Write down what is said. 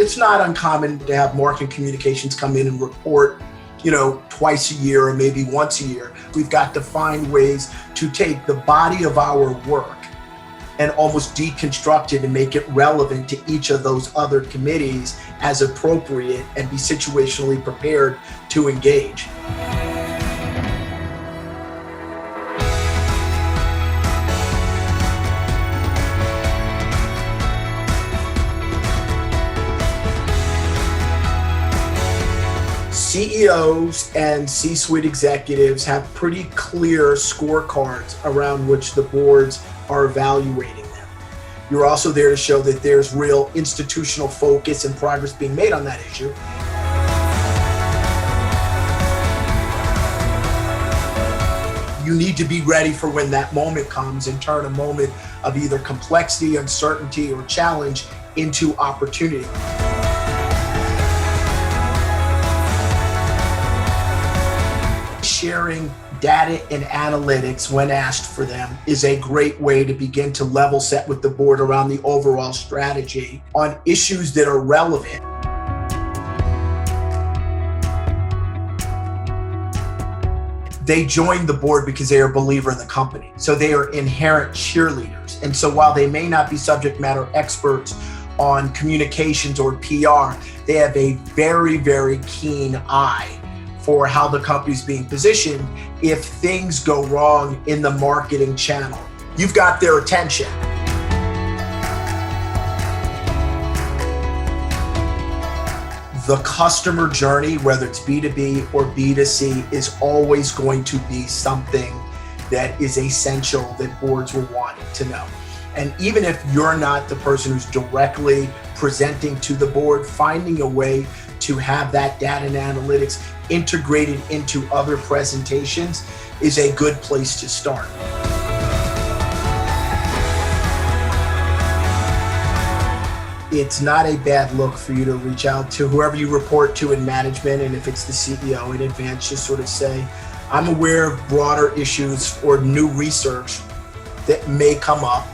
it's not uncommon to have marketing communications come in and report, twice a year or maybe once a year. We've got to find ways to take the body of our work and almost deconstruct it and make it relevant to each of those other committees as appropriate and be situationally prepared to engage. CEOs and C-suite executives have pretty clear scorecards around which the boards are evaluating them. You're also there to show that there's real institutional focus and progress being made on that issue. You need to be ready for when that moment comes and turn a moment of either complexity, uncertainty, or challenge into opportunity. Sharing data and analytics when asked for them is a great way to begin to level set with the board around the overall strategy on issues that are relevant. They join the board because they are a believer in the company. So they are inherent cheerleaders. And so while they may not be subject matter experts on communications or PR, they have a very, very keen eye for how the company's being positioned if things go wrong in the marketing channel. You've got their attention. The customer journey, whether it's B2B or B2C, is always going to be something that is essential that boards will want to know. And even if you're not the person who's directly presenting to the board, finding a way to have that data and analytics integrated into other presentations is a good place to start. It's not a bad look for you to reach out to whoever you report to in management, and if it's the CEO in advance, just sort of say, I'm aware of broader issues or new research that may come up.